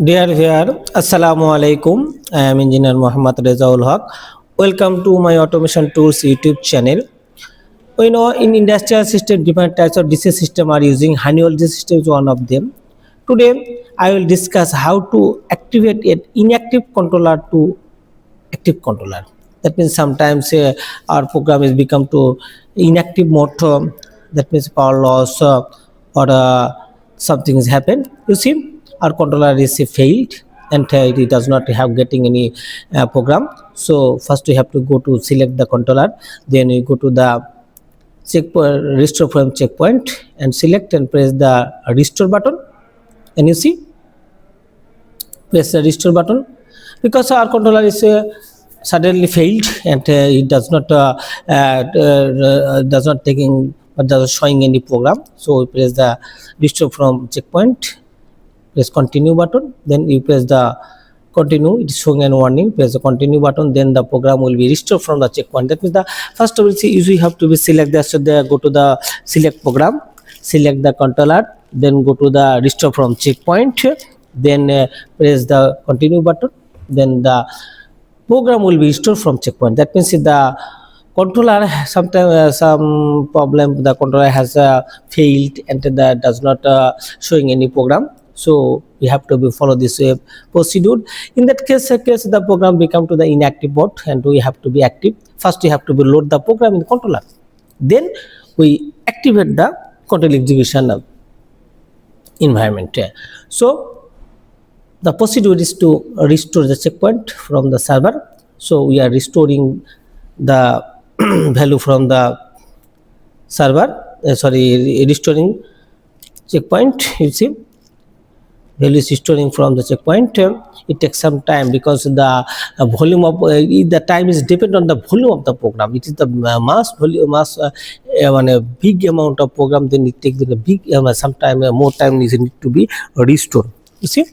Dear viewer, Assalamu Alaikum. I am Engineer Muhammad Rezaul Haq. Welcome to my Automation Tools YouTube channel. We know in industrial system, different types of DCS system are using. Honeywell DCS system is one of them. Today, I will discuss how to activate an inactive controller to active controller. That means sometimes our program is become to inactive mode. That means power loss or something has happened. You see, our controller is failed and it does not have getting any program. So first we have to go to select the controller. Then we go to the checkpoint restore frame checkpoint and select and press the restore button. And you see, press the restore button because our controller is suddenly failed and it does not taking or does showing any program. So we press the restore from checkpoint, press continue button, then you press the continue, it is showing a warning, press the continue button, then the program will be restored from the checkpoint. That means the first we see usually have to be select the, so there go to the select program, select the controller, then go to the restore from checkpoint, then press the continue button, then the program will be restored from checkpoint. That means the controller sometimes some problem, the controller has failed and that does not showing any program. So we have to follow this procedure. In that case the program become to the inactive mode and we have to be active. First we have to load the program in the controller, then we activate the control execution environment. So the procedure is to restore the checkpoint from the server. So we are restoring the value from the server, restoring checkpoint. You see, value is restoring from the checkpoint. It takes some time because the volume of the time is depend on the volume of the program. It is the mass volume, when a big amount of program, then it takes the big sometime more time is need to be restored. You see,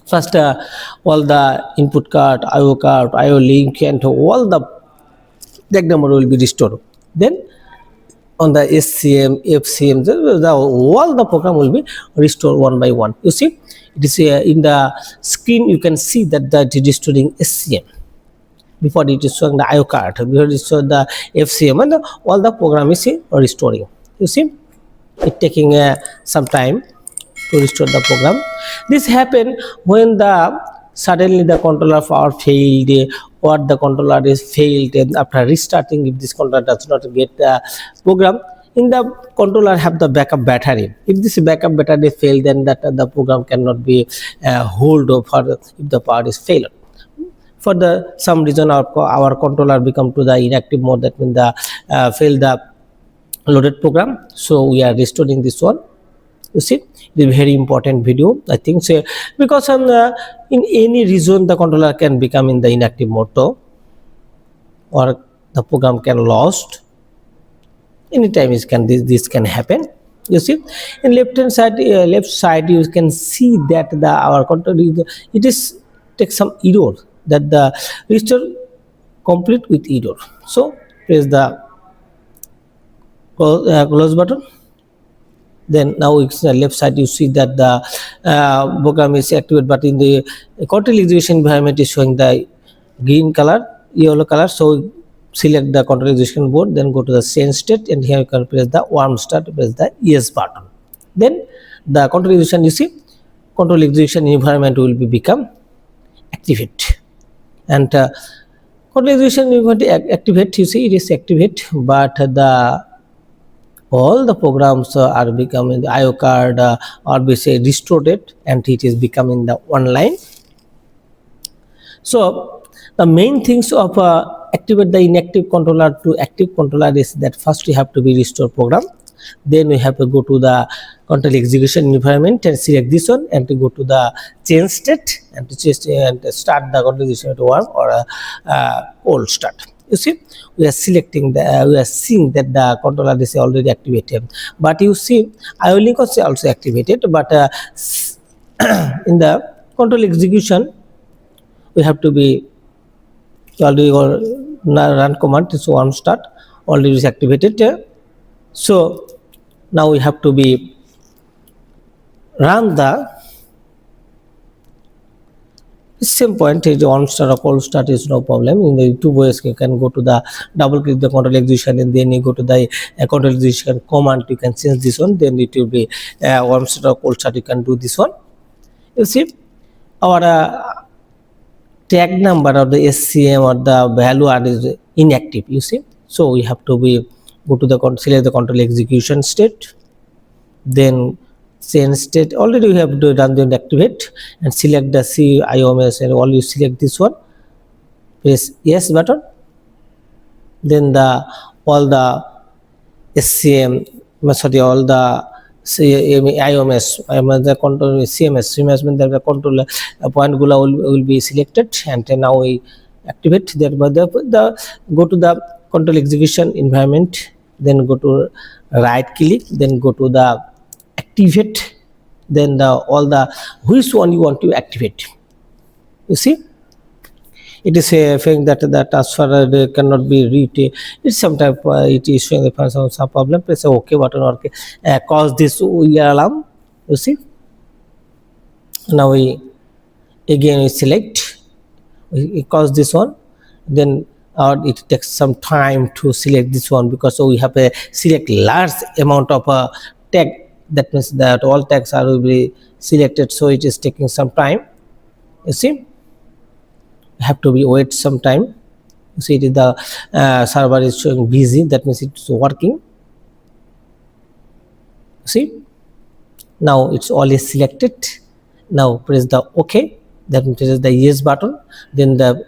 first all the input card, IO link, and all the diagram will be restored. Then on the SCM, FCM, all the program will be restored one by one. You see, it is in the screen you can see that it is restoring SCM. Before it is showing the IO card, before it is showing the FCM, and all the program is restoring. You see, it taking some time to restore the program. This happen when suddenly the controller power failed or the controller is failed, and after restarting, if this controller does not get the program, in the controller have the backup battery. If this backup battery failed, then the program cannot be hold over if the power is failed. For some reason our controller become to the inactive mode, that means the fail the loaded program. So we are restoring this one. You see, it is a very important video, I think so, because in any reason the controller can become in the inactive mode too, or the program can lost anytime. This can happen. You see, in left side you can see that our controller take some error, that the restore complete with error. So press the close button. Then now it's the left side, you see that the program is activated, but in the control execution environment is showing the green color, yellow color. So select the control execution board, then go to the change state, and here you can press the warm start, press the yes button. Then the control execution, you see, control execution environment will become activate, and control execution environment activate. You see, it is activate, but all the programs are becoming the IO card or we say restored it, and it is becoming the online. So the main things of activate the inactive controller to active controller is that first we have to be restore program, then we have to go to the control execution environment and select this one, and to go to the change state and to start the control execution to warm or cold start. You see, we are selecting we are seeing that the controller is already activated, but you see IO link is also activated, but in the control execution we have to be already run command is warm start, already is activated. So now we have to be run the same point is on start or cold start is no problem. In the two ways you can go to the double click the control execution and then you go to the control execution command, you can change this one, then it will be warm start or cold start, you can do this one. You see our tag number of the SCM or the value is inactive, you see. So we have to be go to the select the control execution state, then change state. Already we have done the activate and select the CIOMS and all, you select this one, press yes button, then the all the SCM, sorry, all the IOMS, the control CMS means that the control point gula will be selected, and now we activate that. But the go to the control execution environment, then go to right click, then go to the activate, then the all the which one you want to activate. You see, it is a thing that transfer cannot be read. It's sometimes it is showing some problem. Press the OK button or cause this alarm. You see, now we again select, we cause this one, then it takes some time to select this one because we have a select large amount of tag. That means that all tags are will be selected, so it is taking some time. You see, have to be wait some time. You see, it is the server is showing busy, that means it's working. See, now it's all is selected. Now press the OK, that means press the yes button, then the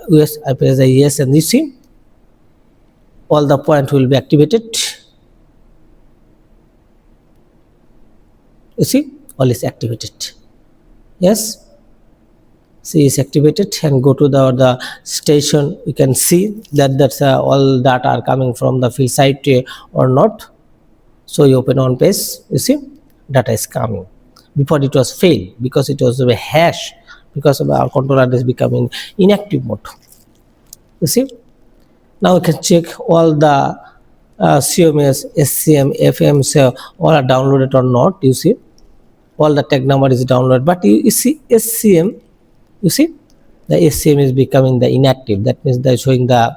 yes, I press the yes, and you see all the point will be activated. You see, all is activated. Yes, see, is activated, and go to the station. You can see that that's all data are coming from the field site or not. So you open on page, you see data is coming. Before it was failed because it was a hash, because of our controller is becoming inactive mode. You see, now you can check all the CMS, SCM, FM, all are downloaded or not. You see, all the tag number is downloaded, but you see SCM, you see the SCM is becoming the inactive. That means they're showing the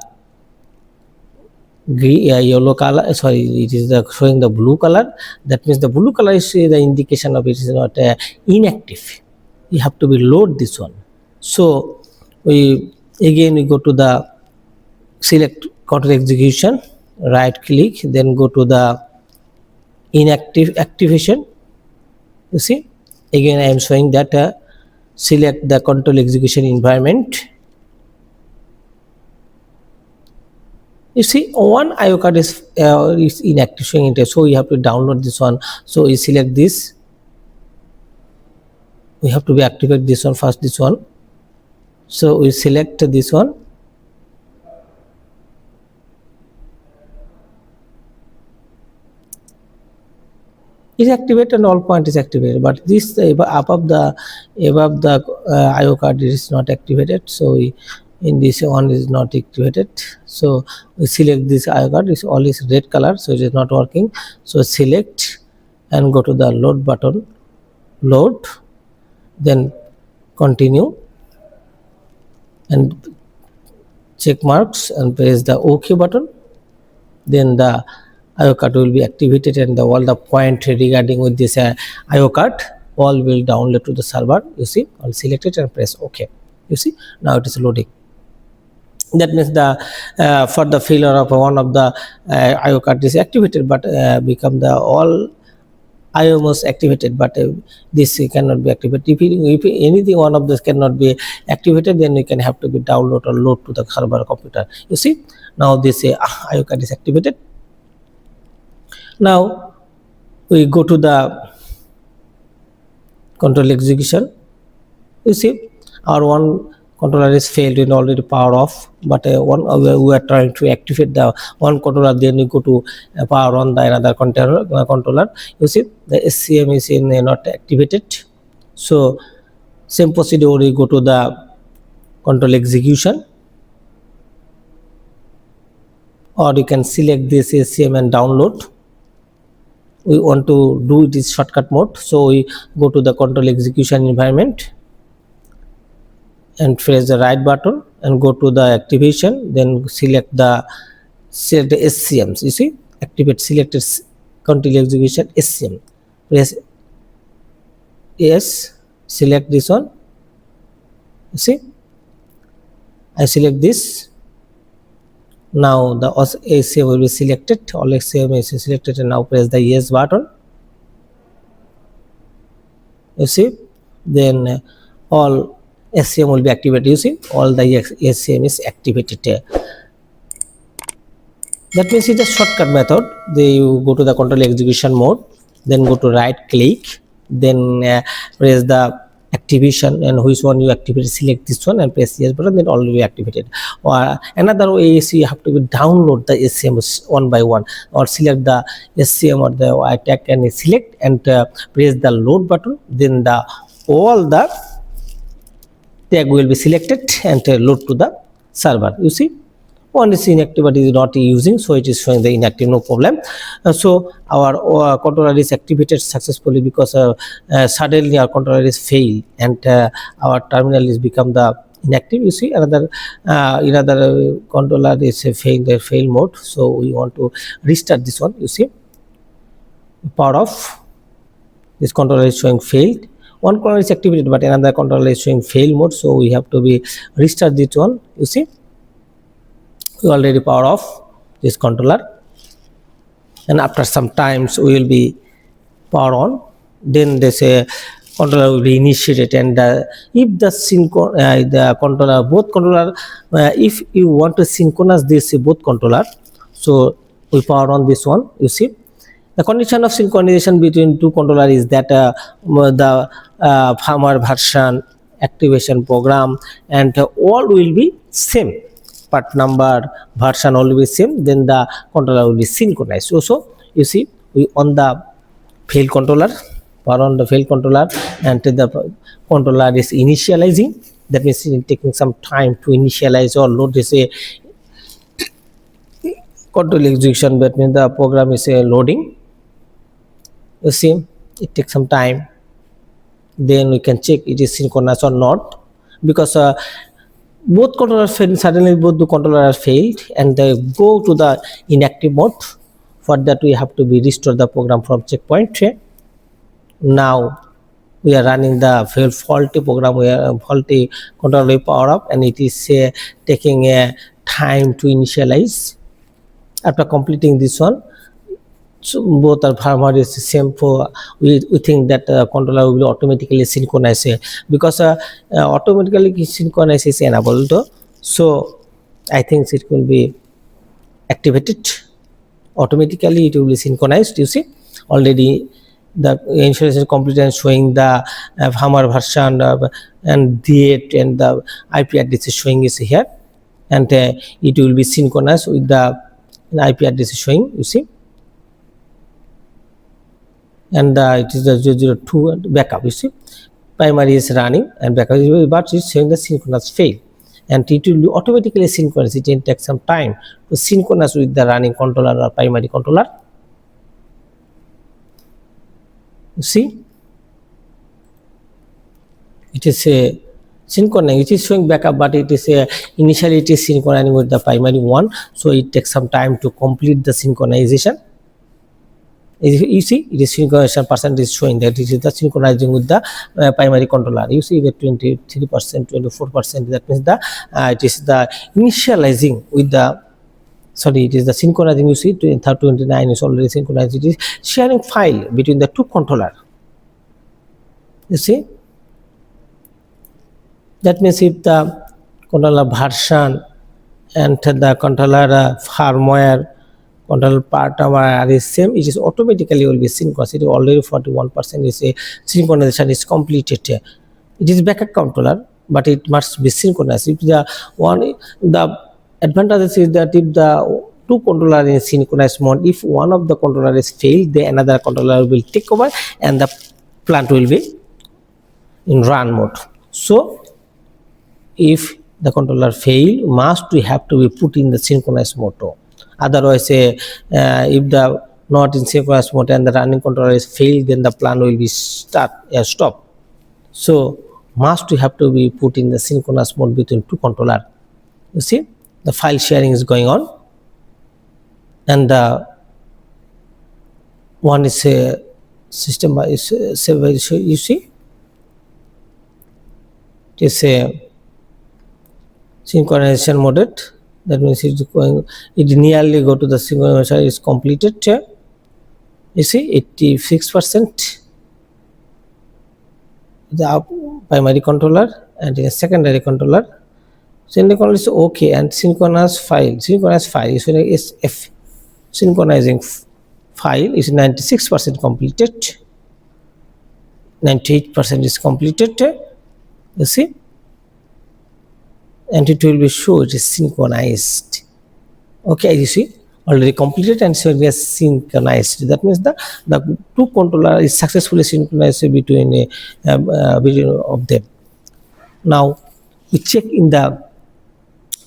yellow color, sorry, it is showing the blue color. That means the blue color is the indication of it is not inactive. You have to be load this one. So we go to the select control execution, right click, then go to the inactive activation. You see, again I am showing that select the control execution environment. You see, one IO card is inactive, showing it, so you have to download this one. So you select this, we have to be activate this one first, this one. So we select this one, is activated and all point is activated, but this above the IO card is not activated. So we, in this one is not activated, so we select this IO card, is all is red color, so it is not working. So select and go to the load button, load, then continue and check marks and press the OK button, then the IO card will be activated, and all the point regarding with this IO card all will download to the server. You see, all selected and press OK. You see, now it is loading. That means the for the failure of one of the IO card is activated, but become the all IOMS activated, but this cannot be activated. If anything one of this cannot be activated, then you can have to be download or load to the server computer. You see, now this IO card is activated. Now we go to the control execution. You see, our one controller is failed and already power off, but we are trying to activate the one controller, then you go to power on the another controller. You see, the SCM is not activated. So same procedure, we go to the control execution, or you can select this SCM and download. We want to do this shortcut mode, so we go to the control execution environment, and press the right button and go to the activation, then select the SCMs. You see, activate selected continue execution SCM. Press yes, select this one. You see, I select this. Now the SCM will be selected, all SCM is selected, and now press the yes button. You see, then all SCM will be activated. You see, all the SCM is activated. That means it's a shortcut method. You go to the control execution mode, then go to right click, then press the activation, and which one you activate, select this one and press yes button, then all will be activated. Or another way is you have to download the SCM one by one, or select the SCM or the tag and select and press the load button, then all the tag will be selected and load to the server. You see, one is inactive but is not using, so it is showing the inactive, no problem. So our controller is activated successfully because suddenly our controller is failed and our terminal is become the inactive. You see, another controller is fail the fail mode, so we want to restart this one. You see, power off, this controller is showing failed. One controller is activated but another controller is showing fail mode, so we have to be restart this one. You see, we already power off this controller, and after some times we will be power on, then this controller will be initiated. And if the controller, both controller, if you want to synchronize this both controller, so we power on this one. You see, the condition of synchronization between two controllers is that the firmware version, activation program, and all will be same. Part number, version all will be same. Then the controller will be synchronized. So you see, we on the fail controller, power on the fail controller, and the controller is initializing. That means it's taking some time to initialize or load this control execution. That means the program is loading. You see, it takes some time. Then we can check it is synchronized or not, because both controllers failed. Suddenly both the controllers failed and they go to the inactive mode. For that we have to be restore the program from checkpoint. Now we are running the faulty program, where faulty controller power up, and it is taking a time to initialize. After completing this one, so both are firmware is the same. For we think that controller will automatically synchronize, because automatically synchronize is enabled. So I think it will be activated automatically. It will be synchronized. You see, already the initialization is complete and showing the firmware version and date, and the IP address is showing is here, and it will be synchronized with the IP address is showing. You see, and it is the 002 backup. You see, primary is running and backup is, but it's showing the synchronous fail, and it will automatically synchronize. It will take some time to synchronize with the running controller or primary controller. You see, it is a synchronizing. It is showing backup, but it is initially it is synchronizing with the primary one, so it takes some time to complete the synchronization. You see, it is synchronization percent is showing that it is the synchronizing with the primary controller. You see the 23%, 24%. That means the it is the initializing with the, sorry, it is the synchronizing. You see, 29 is already synchronized. It is sharing file between the two controller. You see, that means if the controller version and the controller firmware, control part number is same, it is automatically will be synchronous. It is already 41% is a synchronization is completed. It is backup controller, but it must be synchronized. If the advantage is that if the two controller in synchronized mode, if one of the controller is failed, then another controller will take over and the plant will be in run mode. So if the controller fail, must we have to be put in the synchronized mode. Otherwise, if the not in synchronous mode and the running controller is failed, then the plant will be stop. So must have to be put in the synchronous mode between two controller. You see, the file sharing is going on, and the one is a system is you see, it is a synchronization mode. That means it's going, it nearly go to the synchronization is completed. You see, 86% the primary controller, and in a secondary controller. Secondary controller is okay, and synchronous file is F. Synchronizing file is 96% completed. 98% is completed. You see, and it will be shown it is synchronized. Okay, you see, already completed and so it is synchronized. That means the two controller is successfully synchronized between of them. Now we check in the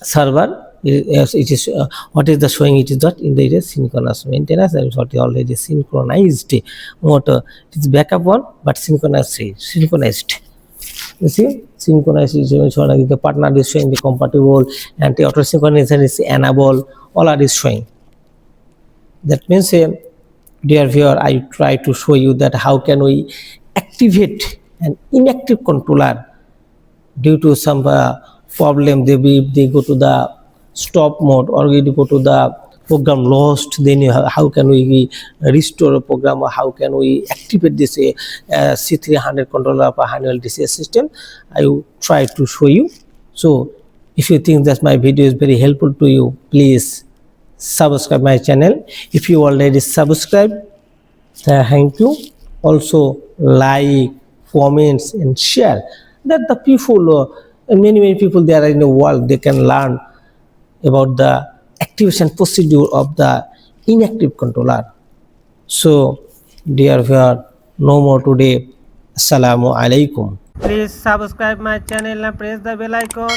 server. It is what is the showing? It is that in the, it is synchronous maintenance, and what is already synchronized motor. It is backup one, but synchronized. You see, synchronized is showing the partner is showing the compatible, and the auto synchronization is enable. All are is showing. That means, dear viewer, I try to show you that how can we activate an inactive controller due to some problem. They go to the stop mode, or we go to the program lost. Then how can we restore a program, or how can we activate this C300 controller of a Honeywell DCS system? I will try to show you. So if you think that my video is very helpful to you, please subscribe my channel. If you already subscribed, thank you. Also like, comments and share, that the people many people there in the world, they can learn about the activation procedure of the inactive controller. So dear viewer, no more today. AssaIamu Alaikum. Please subscribe my channel and press the bell icon.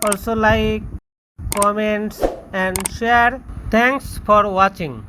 Also like, comments and share. Thanks for watching.